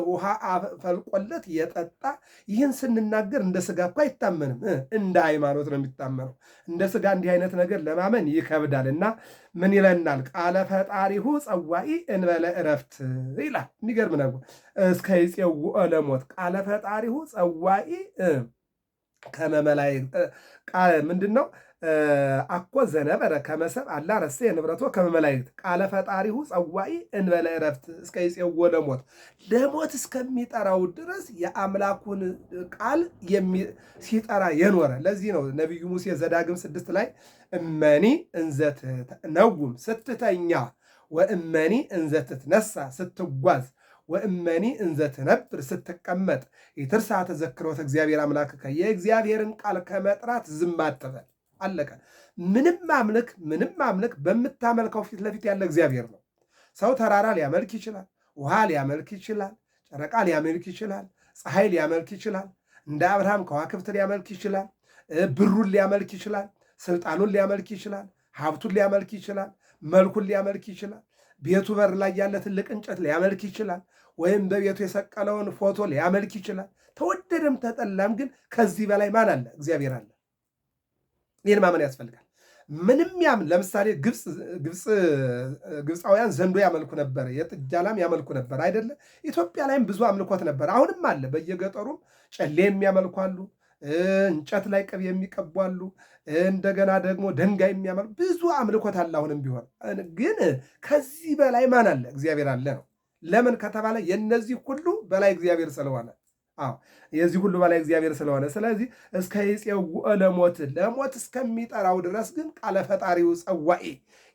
ውሃ ፈልቆለት የጠጣ ይህን ስንናገር እንደ ስጋ እኮ አይታመንም፣ እንደ ሃይማኖት ነው የሚታመነው። እንደ ስጋ እንዲህ አይነት ነገር ለማመን ይከብዳል። እና ምን ይለናል? ቃለ ፈጣሪሁ ጸዋኢ እንበለ ዕረፍት ይላል። የሚገርም ነው። እስከ ይጼውኦ ለሞት ቃለ ፈጣሪሁ ጸዋኢ ከመመላይ ምንድን ነው? አኮ ዘነበረ ከመሰብ አላ ረሴ ንብረቶ ከመመላይት ቃለ ፈጣሪሁ ጸዋኢ እንበለ ዕረፍት እስከ ይጼውኦ ለሞት ለሞት እስከሚጠራው ድረስ የአምላኩን ቃል ሲጠራ የኖረ። ለዚህ ነው ነቢዩ ሙሴ ዘዳግም 6 ላይ እመኒ እንዘት ነውም ስትተኛ ወእመኒ እንዘት ትነሳ ስትጓዝ ወእመኒ እንዘት ነብር ስትቀመጥ ይትርሳ ተዘክሮት እግዚአብሔር አምላክከ የእግዚአብሔርን ቃል ከመጥራት ዝም አትበል። አለቀ። ምንም ማምለክ በምታመልከው ፊት ለፊት ያለ እግዚአብሔር ነው። ሰው ተራራ ሊያመልክ ይችላል፣ ውሃ ሊያመልክ ይችላል፣ ጨረቃ ሊያመልክ ይችላል፣ ፀሐይ ሊያመልክ ይችላል፣ እንደ አብርሃም ከዋክብት ሊያመልክ ይችላል፣ ብሩን ሊያመልክ ይችላል፣ ስልጣኑን ሊያመልክ ይችላል፣ ሀብቱን ሊያመልክ ይችላል፣ መልኩን ሊያመልክ ይችላል፣ ቤቱ በር ላይ ያለ ትልቅ እንጨት ሊያመልክ ይችላል፣ ወይም በቤቱ የሰቀለውን ፎቶ ሊያመልክ ይችላል። ተወደደም ተጠላም ግን ከዚህ በላይ ማን አለ? እግዚአብሔር አለ። ይህን ማመን ያስፈልጋል። ምንም ያምን ለምሳሌ ግብፃውያን ዘንዶ ያመልኩ ነበር፣ የጥጃ ላም ያመልኩ ነበር አይደለ? ኢትዮጵያ ላይም ብዙ አምልኮት ነበር፣ አሁንም አለ። በየገጠሩም ጨሌ የሚያመልኩ አሉ፣ እንጨት ላይ ቅቤ የሚቀቡ አሉ፣ እንደገና ደግሞ ድንጋይ የሚያመልኩ ብዙ አምልኮት አለ። አሁንም ቢሆን ግን ከዚህ በላይ ማን አለ? እግዚአብሔር አለ ነው። ለምን ከተባለ የነዚህ ሁሉ በላይ እግዚአብሔር ስለሆነ የዚህ ሁሉ በላይ እግዚአብሔር ስለሆነ፣ ስለዚህ እስከ ይጼውኦ ለሞት እስከሚጠራው ድረስ ግን ቃለ ፈጣሪው ጸዋኢ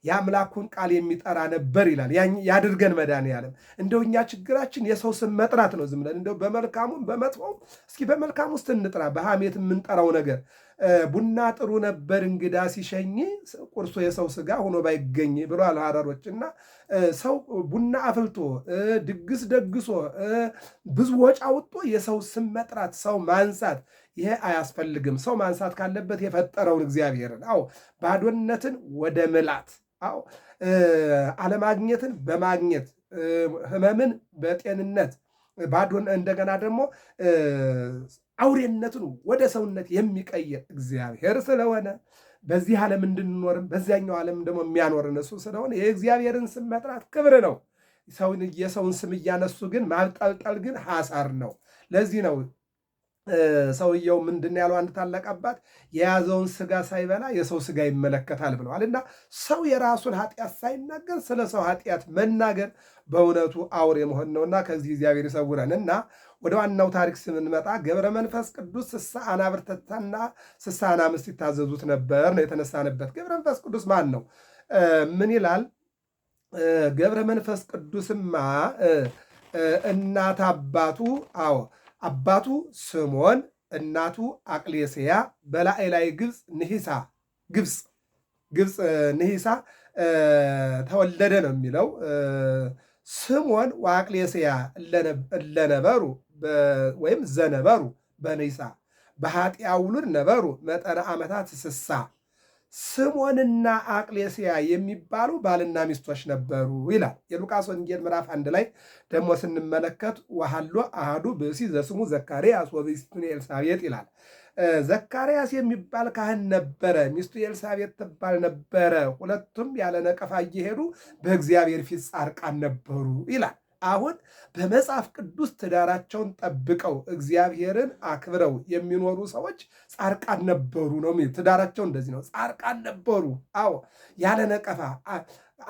የአምላኩን ቃል የሚጠራ ነበር ይላል። ያድርገን መድኃኔዓለም። እንደው እኛ ችግራችን የሰው ስም መጥራት ነው። ዝም ብለን እንደው በመልካሙም በመጥፎም እስኪ በመልካም ውስጥ እንጥራ። በሐሜት የምንጠራው ነገር ቡና ጥሩ ነበር እንግዳ ሲሸኝ ቁርሶ የሰው ስጋ ሆኖ ባይገኝ ብሏል ሐረሮች። እና ሰው ቡና አፍልቶ ድግስ ደግሶ ብዙ ወጪ አውጥቶ የሰው ስም መጥራት፣ ሰው ማንሳት ይሄ አያስፈልግም። ሰው ማንሳት ካለበት የፈጠረውን እግዚአብሔርን። ባዶነትን ወደ ምላት፣ አለማግኘትን በማግኘት፣ ህመምን በጤንነት፣ ባዶን እንደገና ደግሞ አውሬነትን ወደ ሰውነት የሚቀይር እግዚአብሔር ስለሆነ በዚህ ዓለም እንድንኖርም በዚያኛው ዓለም ደግሞ የሚያኖርን እሱ ስለሆነ የእግዚአብሔርን ስም መጥራት ክብር ነው። የሰውን ስም እያነሱ ግን ማብጠልጠል ግን ሐሳር ነው። ለዚህ ነው ሰውየው ምንድን ያለው አንድ ታላቅ አባት የያዘውን ስጋ ሳይበላ የሰው ስጋ ይመለከታል ብለዋል። እና ሰው የራሱን ኃጢአት ሳይናገር ስለ ሰው ኃጢአት መናገር በእውነቱ አውሬ መሆን ነውና ከዚህ እግዚአብሔር ይሰውረን። እና ወደ ዋናው ታሪክ ስንመጣ ገብረ መንፈስ ቅዱስ 60 አናብርትና 60 አናብስት ይታዘዙት ነበር ነው የተነሳንበት። ገብረ መንፈስ ቅዱስ ማን ነው? ምን ይላል? ገብረ መንፈስ ቅዱስማ እናት አባቱ አባቱ ስሞን እናቱ አቅሌስያ በላዕላይ ግብፅ ንሂሳ ተወለደ ነው የሚለው። ስሞን ወአቅሌስያ እለነበሩ ወይም ዘነበሩ በንሂሳ በኃጢአ ውሉድ ነበሩ መጠነ ዓመታት 60 ስሞንና አቅሌስያ የሚባሉ ባልና ሚስቶች ነበሩ ይላል። የሉቃስ ወንጌል ምዕራፍ 1 ላይ ደግሞ ስንመለከት ወሃሎ አሃዱ ብእሲ ዘስሙ ዘካርያስ ወብእሲቱ ኤልሳቤጥ ይላል። ዘካርያስ የሚባል ካህን ነበረ፣ ሚስቱ ኤልሳቤጥ ትባል ነበረ። ሁለቱም ያለ ነቀፋ እየሄዱ በእግዚአብሔር ፊት ጻድቃን ነበሩ ይላል። አሁን በመጽሐፍ ቅዱስ ትዳራቸውን ጠብቀው እግዚአብሔርን አክብረው የሚኖሩ ሰዎች ጻድቃን ነበሩ ነው የሚል። ትዳራቸው እንደዚህ ነው፣ ጻድቃን ነበሩ። ያለ ነቀፋ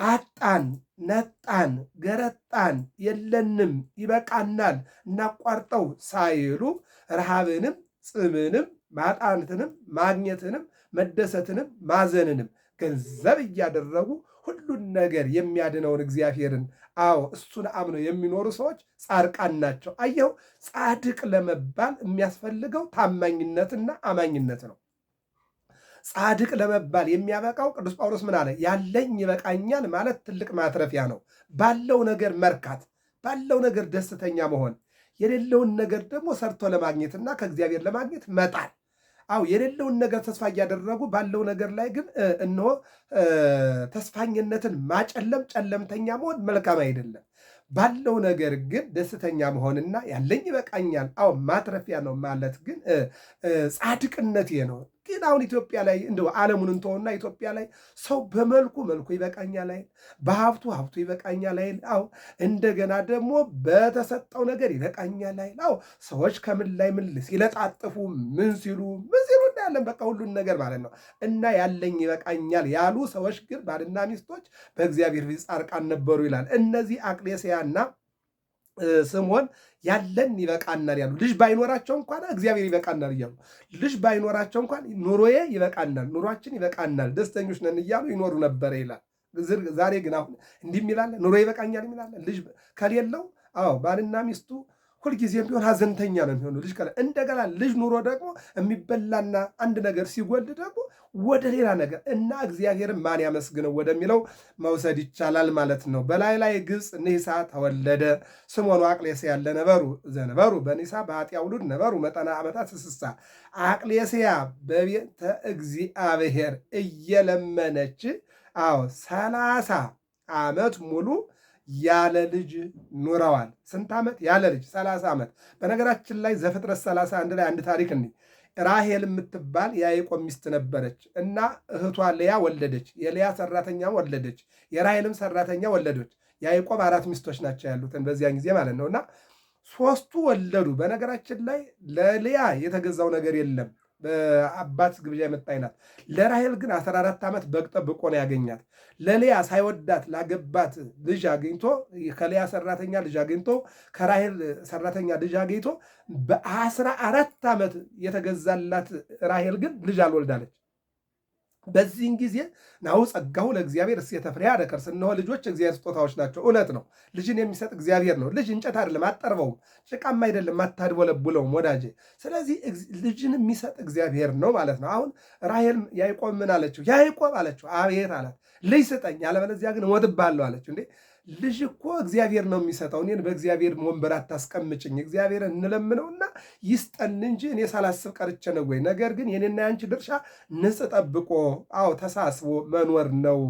አጣን፣ ነጣን፣ ገረጣን፣ የለንም፣ ይበቃናል፣ እናቋርጠው ሳይሉ ረሃብንም፣ ጽምንም፣ ማጣትንም፣ ማግኘትንም፣ መደሰትንም፣ ማዘንንም ገንዘብ እያደረጉ ሁሉን ነገር የሚያድነውን እግዚአብሔርን እሱን አምነው የሚኖሩ ሰዎች ጻድቃን ናቸው። አየው፣ ጻድቅ ለመባል የሚያስፈልገው ታማኝነትና አማኝነት ነው። ጻድቅ ለመባል የሚያበቃው ቅዱስ ጳውሎስ ምን አለ? ያለኝ ይበቃኛል ማለት ትልቅ ማትረፊያ ነው። ባለው ነገር መርካት፣ ባለው ነገር ደስተኛ መሆን፣ የሌለውን ነገር ደግሞ ሰርቶ ለማግኘትና ከእግዚአብሔር ለማግኘት መጣል። የሌለውን ነገር ተስፋ እያደረጉ ባለው ነገር ላይ ግን እነሆ ተስፋኝነትን ማጨለም፣ ጨለምተኛ መሆን መልካም አይደለም። ባለው ነገር ግን ደስተኛ መሆንና ያለኝ ይበቃኛል፣ አዎ ማትረፊያ ነው ማለት ግን ጻድቅነቴ ነው። ግን አሁን ኢትዮጵያ ላይ እንደው ዓለሙን እንተውና ኢትዮጵያ ላይ ሰው በመልኩ መልኩ ይበቃኛል አይል፣ በሀብቱ ሀብቱ ይበቃኛል አይል። አዎ እንደገና ደግሞ በተሰጠው ነገር ይበቃኛል አይል። አዎ ሰዎች ከምን ላይ ምን ሲለጣጥፉ ምን ሲሉ እናያለን። በቃ ሁሉን ነገር ማለት ነው። እና ያለኝ ይበቃኛል ያሉ ሰዎች ግን ባልና ሚስቶች በእግዚአብሔር ፊት ጻድቃን ነበሩ ይላል። እነዚህ አቅሌስያና ስምዖን ያለን ይበቃናል ያሉ፣ ልጅ ባይኖራቸው እንኳን እግዚአብሔር ይበቃናል እያሉ፣ ልጅ ባይኖራቸው እንኳን ኑሮዬ ይበቃናል፣ ኑሯችን ይበቃናል፣ ደስተኞች ነን እያሉ ይኖሩ ነበረ ይላል። ዛሬ ግን አሁን እንዲህ የሚላለ ኑሮ ይበቃኛል የሚላለ፣ ልጅ ከሌለው አዎ ባልና ሚስቱ ሁልጊዜም ቢሆን ሀዘንተኛ ነው የሚሆኑ። ልጅ እንደገና ልጅ ኑሮ ደግሞ የሚበላና አንድ ነገር ሲጎልድ ደግሞ ወደ ሌላ ነገር እና እግዚአብሔርን ማን ያመስግነው ወደሚለው መውሰድ ይቻላል ማለት ነው። በላይ ላይ ግብፅ ኒሳ ተወለደ። ስምዖን አቅሌስያ ለነበሩ ዘነበሩ በኒሳ በኃጢያ ውሉድ ነበሩ መጠና ዓመታት ስሳ። አቅሌስያ በቤተ እግዚአብሔር እየለመነች 30 ዓመት ሙሉ ያለ ልጅ ኑረዋል። ስንት ዓመት? ያለ ልጅ 30 ዓመት። በነገራችን ላይ ዘፍጥረት 31 ላይ አንድ ታሪክ እንዲህ፣ ራሄል የምትባል የያዕቆብ ሚስት ነበረች እና እህቷ ልያ ወለደች። የልያ ሰራተኛ ወለደች፣ የራሄልም ሰራተኛ ወለደች። ያዕቆብ 4 ሚስቶች ናቸው ያሉትን በዚያን ጊዜ ማለት ነው። እና 3ቱ ወለዱ። በነገራችን ላይ ለልያ የተገዛው ነገር የለም፣ በአባት ግብዣ የመጣች ናት። ለራሄል ግን 14 ዓመት በግ ጠብቆ ነው ያገኛት። ለልያ ሳይወዳት ላገባት ልጅ አግኝቶ፣ ከልያ ሰራተኛ ልጅ አግኝቶ፣ ከራሄል ሰራተኛ ልጅ አግኝቶ በ14 ዓመት የተገዛላት ራሄል ግን ልጅ አልወልዳለች። በዚህን ጊዜ ናሁ ጸጋሁ ለእግዚአብሔር እሴተ ፍሬሃ ለከርስ፣ እነሆ ልጆች እግዚአብሔር ስጦታዎች ናቸው። እውነት ነው። ልጅን የሚሰጥ እግዚአብሔር ነው። ልጅ እንጨት አይደለም፣ አጠርበውም፣ ጭቃም አይደለም፣ አታድበለቡለውም ወዳጄ። ስለዚህ ልጅን የሚሰጥ እግዚአብሔር ነው ማለት ነው። አሁን ራሄል ያዕቆብ ምን አለችው? ያዕቆብ አለችው። አቤት አላት። ልጅ ስጠኝ፣ አለበለዚያ ግን እሞትብሃለሁ አለችው። እንዴ ልጅ እኮ እግዚአብሔር ነው የሚሰጠው። እኔን በእግዚአብሔር ወንበር አታስቀምጭኝ። እግዚአብሔር እንለምነውና ይስጠን እንጂ እኔ ሳላስብ ቀርቼ ነው ወይ? ነገር ግን የኔና ያንቺ ድርሻ ንጽ ጠብቆ ተሳስቦ መኖር ነው።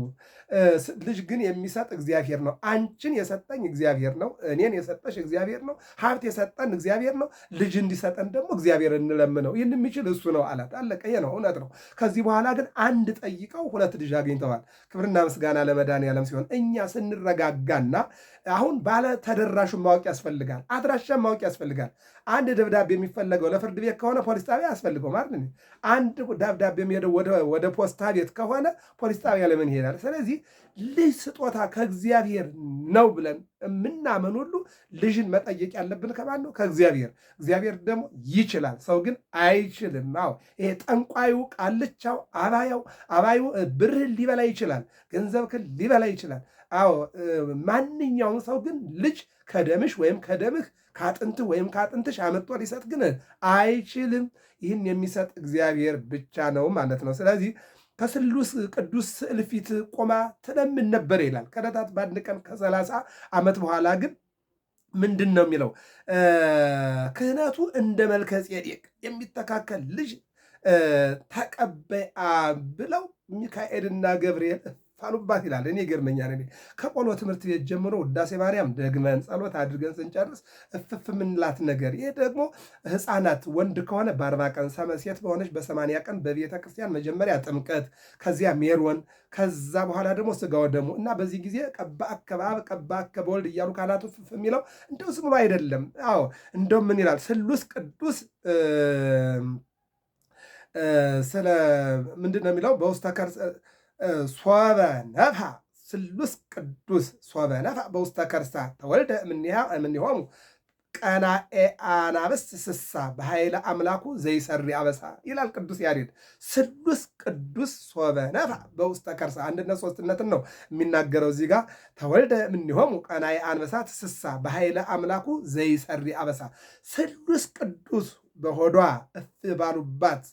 ልጅ ግን የሚሰጥ እግዚአብሔር ነው። አንቺን የሰጠኝ እግዚአብሔር ነው። እኔን የሰጠሽ እግዚአብሔር ነው። ሀብት የሰጠን እግዚአብሔር ነው። ልጅ እንዲሰጠን ደግሞ እግዚአብሔር እንለምነው። ይህን የሚችል እሱ ነው አላት። አለቀ። ይሄ ነው፣ እውነት ነው። ከዚህ በኋላ ግን አንድ ጠይቀው 2 ልጅ አግኝተዋል። ክብርና ምስጋና ለመድኃኒዓለም ሲሆን እኛ ስንረጋጋና አሁን ባለ ተደራሹን ማወቅ ያስፈልጋል። አድራሻን ማወቅ ያስፈልጋል። አንድ ደብዳቤ የሚፈለገው ለፍርድ ቤት ከሆነ ፖሊስ ጣቢያ ያስፈልገው ማለት ነው። አንድ ደብዳቤ የሚሄደው ወደ ፖስታ ቤት ከሆነ ፖሊስ ጣቢያ ለምን ይሄዳል? ስለዚህ ልጅ ስጦታ ከእግዚአብሔር ነው ብለን የምናምን ሁሉ ልጅን መጠየቅ ያለብን ከማን ነው? ከእግዚአብሔር። እግዚአብሔር ደግሞ ይችላል፣ ሰው ግን አይችልም። አዎ ይሄ ጠንቋዩ፣ ቃልቻው፣ አባዩ ብርህን ሊበላ ይችላል፣ ገንዘብህን ሊበላ ይችላል። አዎ ማንኛውም ሰው ግን ልጅ ከደምሽ ወይም ከደምህ ከአጥንትህ ወይም ከአጥንትሽ አመጥቶ ሊሰጥ ግን አይችልም። ይህን የሚሰጥ እግዚአብሔር ብቻ ነው ማለት ነው። ስለዚህ ከስሉስ ቅዱስ ስዕል ፊት ቆማ ትለምን ነበር ይላል። ከዕለታት በአንድ ቀን ከ30 ዓመት በኋላ ግን ምንድን ነው የሚለው? ክህነቱ እንደ መልከ ጼዴቅ የሚተካከል ልጅ ተቀበያ ብለው ሚካኤልና ገብርኤል ፋሉባት ይላል። እኔ ይገርመኛል። እኔ ከቆሎ ትምህርት ቤት ጀምሮ ውዳሴ ማርያም ደግመን ጸሎት አድርገን ስንጨርስ እፍፍ ምንላት ነገር፣ ይሄ ደግሞ ሕፃናት ወንድ ከሆነ በ40 ቀን፣ ሴት በሆነች በ80 ቀን በቤተ ክርስቲያን መጀመሪያ ጥምቀት፣ ከዚያ ሜሮን፣ ከዛ በኋላ ደግሞ ስጋ ወደሙ እና በዚህ ጊዜ ቀባ አከባብ ቀባ አከበወልድ እያሉ ካህናቱ እፍፍ የሚለው እንደው ዝም ብሎ አይደለም። አዎ እንደው ምን ይላል? ስሉስ ቅዱስ ስለ ምንድን ነው የሚለው? በውስተ ከርሰ ሶበ ነፍሐ ስሉስ ቅዱስ ሶበ ነፍሐ በውስተ ከርሳ ተወልደ እምኔሆሙ ቀናኤ አናብስት ስሳ በኃይለ አምላኩ ዘይሰሪ አበሳ ይላል ቅዱስ ያሬድ። ስሉስ ቅዱስ ሶበ ነፍሐ በውስተ ከርሳ አንድነት ሶስትነትን ነው የሚናገረው እዚህ ጋር። ተወልደ እምኔሆሙ ቀናኤ አንበሳት ስሳ በኃይለ አምላኩ ዘይሰሪ አበሳ። ስሉስ ቅዱስ በሆዷ እፍ ባሉባት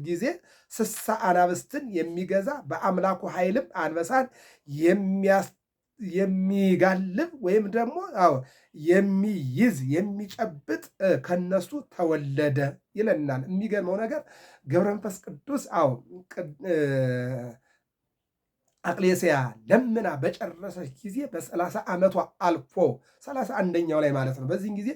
ጊዜ ስሳ አናብስትን የሚገዛ በአምላኩ ኃይልም አንበሳን የሚጋልብ ወይም ደግሞ የሚይዝ የሚጨብጥ ከነሱ ተወለደ ይለናል። የሚገርመው ነገር ገብረ መንፈስ ቅዱስ አቅሌስያ ለምና በጨረሰች ጊዜ በ30 ዓመቷ አልፎ 31ኛው ላይ ማለት ነው። በዚህን ጊዜ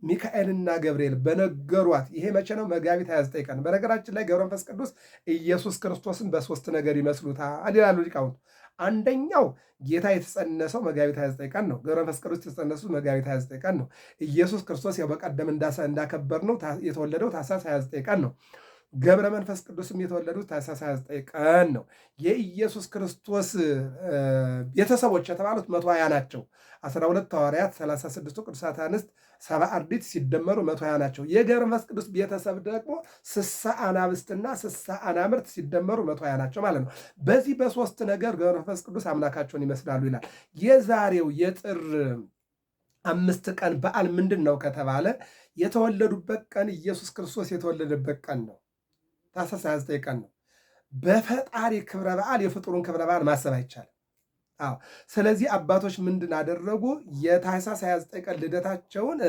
ሚካኤልና ገብርኤል በነገሯት ይሄ መቼ ነው? መጋቢት 29 ቀን። በነገራችን ላይ ገብረ መንፈስ ቅዱስ ኢየሱስ ክርስቶስን በሶስት ነገር ይመስሉታል ይላሉ ሊቃውንት። አንደኛው ጌታ የተጸነሰው መጋቢት 29 ቀን ነው። ገብረ መንፈስ ቅዱስ የተጸነሱት መጋቢት 29 ቀን ነው። ኢየሱስ ክርስቶስ ያው በቀደም እንዳከበር ነው የተወለደው ታኅሳስ 29 ቀን ነው። ገብረ መንፈስ ቅዱስም የተወለዱት ታኅሳስ 29 ቀን ነው። የኢየሱስ ክርስቶስ ቤተሰቦች የተባሉት 120 ናቸው። 12 ሐዋርያት፣ 36ቱ ቅዱሳት አንስት፣ 70 አርድእት ሲደመሩ 120 ናቸው። የገብረ መንፈስ ቅዱስ ቤተሰብ ደግሞ 60 አናብስትና 60 አናምርት ሲደመሩ 120 ናቸው ማለት ነው። በዚህ በሶስት ነገር ገብረ መንፈስ ቅዱስ አምላካቸውን ይመስላሉ ይላል። የዛሬው የጥር 5 ቀን በዓል ምንድን ነው ከተባለ የተወለዱበት ቀን ኢየሱስ ክርስቶስ የተወለደበት ቀን ነው። ታኅሳስ 29 ቀን ነው። በፈጣሪ ክብረ በዓል የፍጡሩን ክብረ በዓል ማሰብ አይቻልም። አዎ፣ ስለዚህ አባቶች ምንድን አደረጉ? የታኅሳስ 29 ቀን ልደታቸውን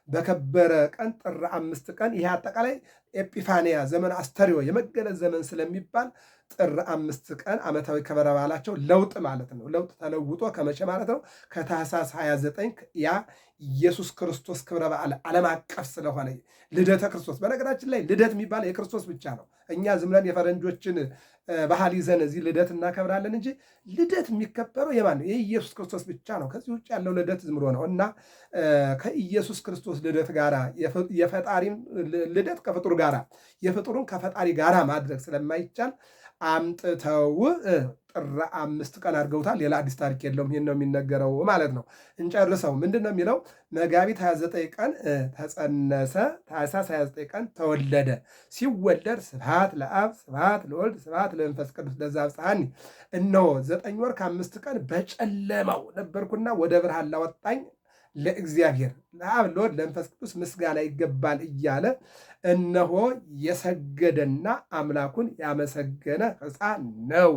በከበረ ቀን ጥር 5 ቀን ይሄ አጠቃላይ ኤጲፋንያ ዘመን አስተርእዮ የመገለጽ ዘመን ስለሚባል ጥር 5 ቀን ዓመታዊ ክብረ በዓላቸው ለውጥ ማለት ነው። ለውጥ ተለውጦ ከመቼ ማለት ነው? ከታኅሳስ 29 ያ ኢየሱስ ክርስቶስ ክብረ በዓል ዓለም አቀፍ ስለሆነ ልደተ ክርስቶስ። በነገራችን ላይ ልደት የሚባለው የክርስቶስ ብቻ ነው። እኛ ዝም ብለን የፈረንጆችን ባህል ይዘን እዚህ ልደት እናከብራለን እንጂ ልደት የሚከበረው የማን ነው? የኢየሱስ ክርስቶስ ብቻ ነው። ከዚህ ውጭ ያለው ልደት ዝም ብሎ ነው እና ከኢየሱስ ክርስቶስ ልደት ጋራ የፈጣሪም ልደት ከፍጡር ጋራ የፍጡሩን ከፈጣሪ ጋራ ማድረግ ስለማይቻል አምጥተው ጥር 5 ቀን አድርገውታል። ሌላ አዲስ ታሪክ የለውም። ይህን ነው የሚነገረው ማለት ነው። እንጨርሰው። ምንድን ነው የሚለው? መጋቢት 29 ቀን ተጸነሰ፣ ታኅሳስ 29 ቀን ተወለደ። ሲወለድ ስብሐት ለአብ ስብሐት ለወልድ ስብሐት ለመንፈስ ቅዱስ ለዘአብጽሐኒ። እነሆ 9 ወር ከ5 ቀን በጨለማው ነበርኩና ወደ ብርሃን ላወጣኝ ለእግዚአብሔር ለአብ ለወልድ ለመንፈስ ቅዱስ ምስጋና ይገባል እያለ እነሆ የሰገደና አምላኩን ያመሰገነ ሕፃን ነው።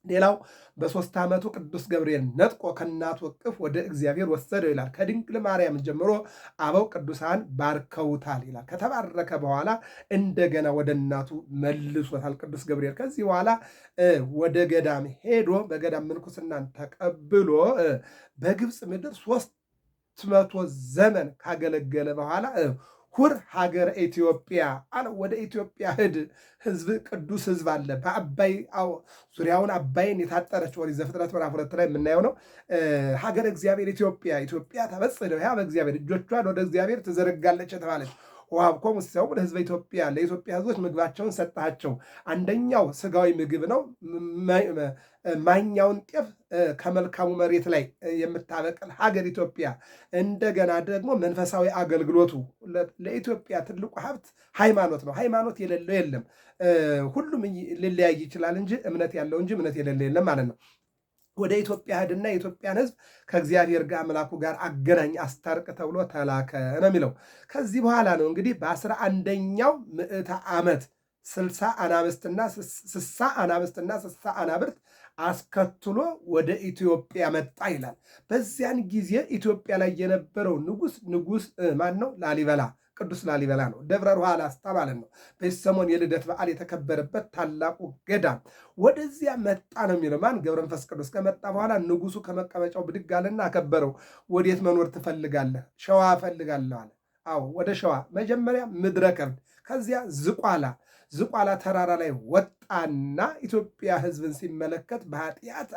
ሌላው በ3 ዓመቱ ቅዱስ ገብርኤል ነጥቆ ከእናቱ እቅፍ ወደ እግዚአብሔር ወሰደው ይላል። ከድንግል ማርያም ጀምሮ አበው ቅዱሳን ባርከውታል ይላል። ከተባረከ በኋላ እንደገና ወደ እናቱ መልሶታል ቅዱስ ገብርኤል። ከዚህ በኋላ ወደ ገዳም ሄዶ በገዳም ምንኩስናን ተቀብሎ በግብፅ ምድር 300 ዘመን ካገለገለ በኋላ ሁር ሀገረ ኢትዮጵያ አለ። ወደ ኢትዮጵያ ሂድ፣ ህዝብ ቅዱስ ህዝብ አለ በአባይ ዙሪያውን አባይን የታጠረች ኦሪት ዘፍጥረት ምዕራፍ 2 ላይ የምናየው ነው። ሀገረ እግዚአብሔር ኢትዮጵያ ተበጽሕደው ያ በእግዚአብሔር እጆቿን ወደ እግዚአብሔር ትዘረጋለች የተባለች ወሀብኮሙ ሲሳዮሙ ለሕዝበ ኢትዮጵያ፣ ለኢትዮጵያ ህዝቦች ምግባቸውን ሰጣቸው። አንደኛው ስጋዊ ምግብ ነው። ማኛውን ጤፍ ከመልካሙ መሬት ላይ የምታበቅል ሀገር ኢትዮጵያ። እንደገና ደግሞ መንፈሳዊ አገልግሎቱ ለኢትዮጵያ ትልቁ ሀብት ሃይማኖት ነው። ሃይማኖት የሌለው የለም። ሁሉም ሊለያይ ይችላል እንጂ እምነት ያለው እንጂ እምነት የሌለው የለም ማለት ነው። ወደ ኢትዮጵያ ሄድና የኢትዮጵያን ህዝብ ከእግዚአብሔር ጋር አምላኩ ጋር አገናኝ አስታርቅ ተብሎ ተላከ ነው የሚለው። ከዚህ በኋላ ነው እንግዲህ በ11ኛው ምዕተ ዓመት 60 አናብስትና 60 አናብርት አስከትሎ ወደ ኢትዮጵያ መጣ ይላል። በዚያን ጊዜ ኢትዮጵያ ላይ የነበረው ንጉስ ማን ነው? ላሊበላ፣ ቅዱስ ላሊበላ ነው። ደብረ ሮሃ ላስታ ማለት ነው። በዚህ ሰሞን የልደት በዓል የተከበረበት ታላቁ ገዳም ወደዚያ መጣ ነው የሚለው። ማን? ገብረ መንፈስ ቅዱስ። ከመጣ በኋላ ንጉሱ ከመቀመጫው ብድግ አለና አከበረው። ወዴት መኖር ትፈልጋለህ? ሸዋ እፈልጋለሁ አለ። አዎ ወደ ሸዋ። መጀመሪያ ምድረ ከብድ፣ ከዚያ ዝቋላ ተራራ ላይ ወጣና ኢትዮጵያ ህዝብን ሲመለከት በኃጢአት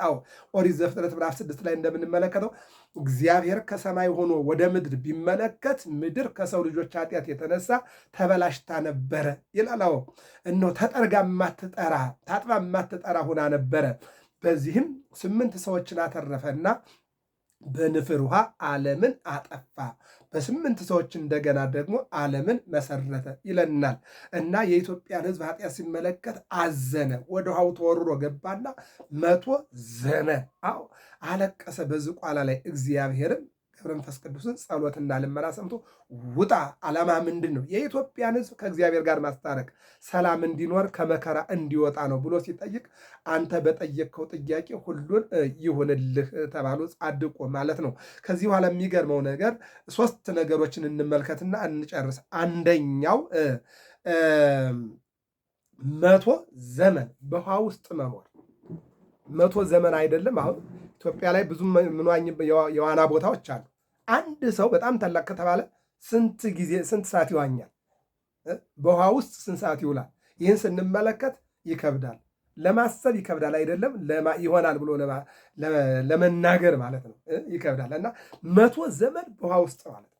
ኦሪት ዘፍጥረት ምዕራፍ 6 ላይ እንደምንመለከተው እግዚአብሔር ከሰማይ ሆኖ ወደ ምድር ቢመለከት ምድር ከሰው ልጆች ኃጢአት የተነሳ ተበላሽታ ነበረ ይላል። እነሆ ተጠርጋ ማትጠራ ታጥባ ማትጠራ ሆና ነበረ። በዚህም 8 ሰዎችን አተረፈና በንፍር ውሃ ዓለምን አጠፋ። በ8 ሰዎች እንደገና ደግሞ ዓለምን መሰረተ ይለናል። እና የኢትዮጵያን ህዝብ ኃጢአት ሲመለከት አዘነ። ወደ ውሃው ተወርሮ ገባና 100 ዘመን አለቀሰ በዝቋላ ላይ። እግዚአብሔርም ገብረ መንፈስ ቅዱስን ጸሎትና ልመና ሰምቶ ውጣ። ዓላማ ምንድን ነው? የኢትዮጵያን ህዝብ ከእግዚአብሔር ጋር ማስታረቅ፣ ሰላም እንዲኖር ከመከራ እንዲወጣ ነው ብሎ ሲጠይቅ አንተ በጠየቅከው ጥያቄ ሁሉን ይሁንልህ ተባሉ። ጻድቆ ማለት ነው። ከዚህ በኋላ የሚገርመው ነገር 3 ነገሮችን እንመልከትና እንጨርስ። አንደኛው 100 ዘመን በውሃ ውስጥ መኖር 100 ዘመን አይደለም። አሁን ኢትዮጵያ ላይ ብዙ ምንዋኝ የዋና ቦታዎች አሉ። አንድ ሰው በጣም ታላቅ ከተባለ ስንት ሰዓት ይዋኛል? በውሃ ውስጥ ስንት ሰዓት ይውላል? ይህን ስንመለከት ይከብዳል፣ ለማሰብ ይከብዳል። አይደለም ይሆናል ብሎ ለመናገር ማለት ነው ይከብዳል። እና 100 ዘመን በውሃ ውስጥ ማለት ነው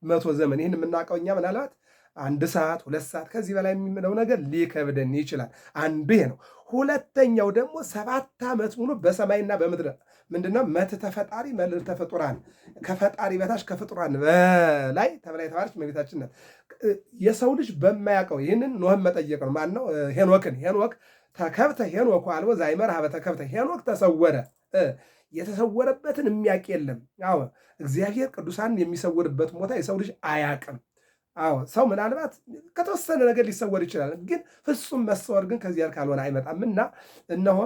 100 ዘመን። ይህን የምናውቀው እኛ ምናልባት 1 ሰዓት 2 ሰዓት ከዚህ በላይ የሚለው ነገር ሊከብደን ይችላል። አንዱ ይሄ ነው። ሁለተኛው ደግሞ 7 ዓመት ሙሉ በሰማይና በምድር ምንድነው መትሕተ ፈጣሪ መልዕልተ ፍጡራን፣ ከፈጣሪ በታች ከፍጡራን በላይ ተብላ የተባለች እመቤታችን ናት። የሰው ልጅ በማያውቀው ይህንን ኖህን መጠየቅ ነው። ማን ነው? ሄኖክን። ሄኖክ ተከብተ ሄኖክ አልቦ ዛይመር ሀበ ተከብተ። ሄኖክ ተሰወረ። የተሰወረበትን የሚያውቅ የለም። አዎ እግዚአብሔር ቅዱሳንን የሚሰውርበትን ቦታ የሰው ልጅ አያውቅም። አዎ ሰው ምናልባት ከተወሰነ ነገር ሊሰወር ይችላል፣ ግን ፍጹም መሰወር ግን ከዚያ ካልሆነ አይመጣም። እና እነሆ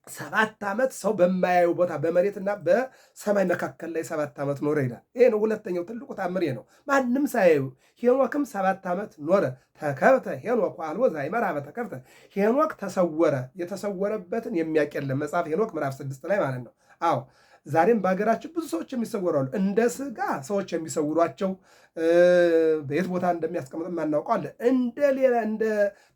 7 ዓመት ሰው በማያዩ ቦታ በመሬትና በሰማይ መካከል ላይ 7 ዓመት ኖረ ይላል። ይሄ ነው ሁለተኛው ትልቁ ታምር ነው። ማንም ሳያዩ ሄኖክም 7 ዓመት ኖረ። ተከብተ ሄኖክ አልቦ ዛይመር ሀበ ተከብተ። ሄኖክ ተሰወረ። የተሰወረበትን የሚያውቅ የለም። መጽሐፍ ሄኖክ ምዕራፍ 6 ላይ ማለት ነው። አዎ ዛሬም በሀገራችን ብዙ ሰዎች የሚሰውሩ አሉ። እንደ ስጋ ሰዎች የሚሰውሯቸው በየት ቦታ እንደሚያስቀምጥ የማናውቀው አለ። እንደ ሌላ እንደ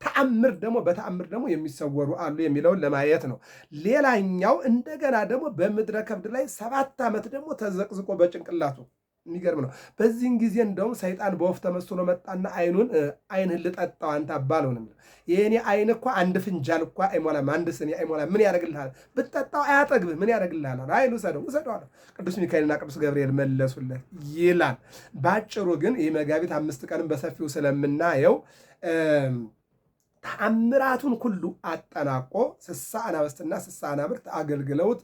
ተአምር ደግሞ በተአምር ደግሞ የሚሰወሩ አሉ የሚለውን ለማየት ነው። ሌላኛው እንደገና ደግሞ በምድረ ከብድ ላይ 7 ዓመት ደግሞ ተዘቅዝቆ በጭንቅላቱ የሚገርም ነው። በዚህን ጊዜ እንደውም ሰይጣን በወፍ ተመስሎ መጣና ዓይንህን ልጠጣው አንተ አባለው ነው። የእኔ ዓይን እኮ አንድ ፍንጃል እኮ አይሞላም፣ አንድ ስኒ አይሞላም። ምን ያደርግልሃል? ብትጠጣው አያጠግብህ። ምን ያደርግልሃል? ዓይን ውሰደው አለ። ቅዱስ ሚካኤልና ቅዱስ ገብርኤል መለሱለት ይላል። በአጭሩ ግን ይህ መጋቢት 5 ቀንም በሰፊው ስለምናየው ተአምራቱን ሁሉ አጠናቆ 60 አናብስትና 60 አናብርት አገልግለውት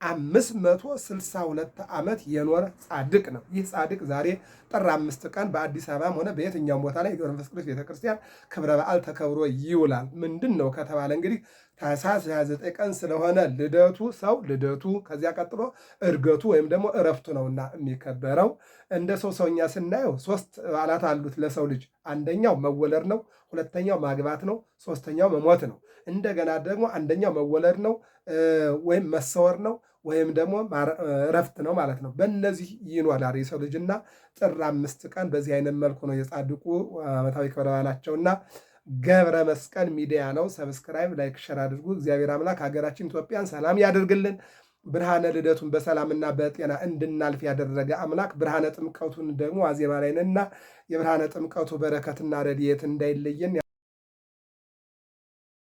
562 ዓመት የኖረ ጻድቅ ነው። ይህ ጻድቅ ዛሬ ጥር 5 ቀን በአዲስ አበባም ሆነ በየትኛውም ቦታ ላይ የገብረ መንፈስ ቅዱስ ቤተክርስቲያን ክብረ በዓል ተከብሮ ይውላል። ምንድን ነው ከተባለ እንግዲህ ታኅሳስ 29 ቀን ስለሆነ ልደቱ ከዚያ ቀጥሎ እርገቱ ወይም ደግሞ እረፍቱ ነውና የሚከበረው። እንደ ሰውኛ ስናየው 3 በዓላት አሉት ለሰው ልጅ። አንደኛው መወለድ ነው፣ ሁለተኛው ማግባት ነው፣ ሶስተኛው መሞት ነው። እንደገና ደግሞ አንደኛው መወለድ ነው ወይም መሰወር ነው ወይም ደግሞ እረፍት ነው ማለት ነው። በእነዚህ ይኖራል የሰው ልጅና ጥር 5 ቀን በዚህ አይነት መልኩ ነው የጻድቁ ዓመታዊ ክብረ በዓላቸውና ገብረ መስቀል ሚዲያ ነው። ሰብስክራይብ፣ ላይክ፣ ሸር አድርጉ። እግዚአብሔር አምላክ ሀገራችን ኢትዮጵያን ሰላም ያደርግልን። ብርሃነ ልደቱን በሰላምና በጤና እንድናልፍ ያደረገ አምላክ ብርሃነ ጥምቀቱን ደግሞ ዋዜማ ላይ ነንና የብርሃነ ጥምቀቱ በረከትና ረድኤት እንዳይለየን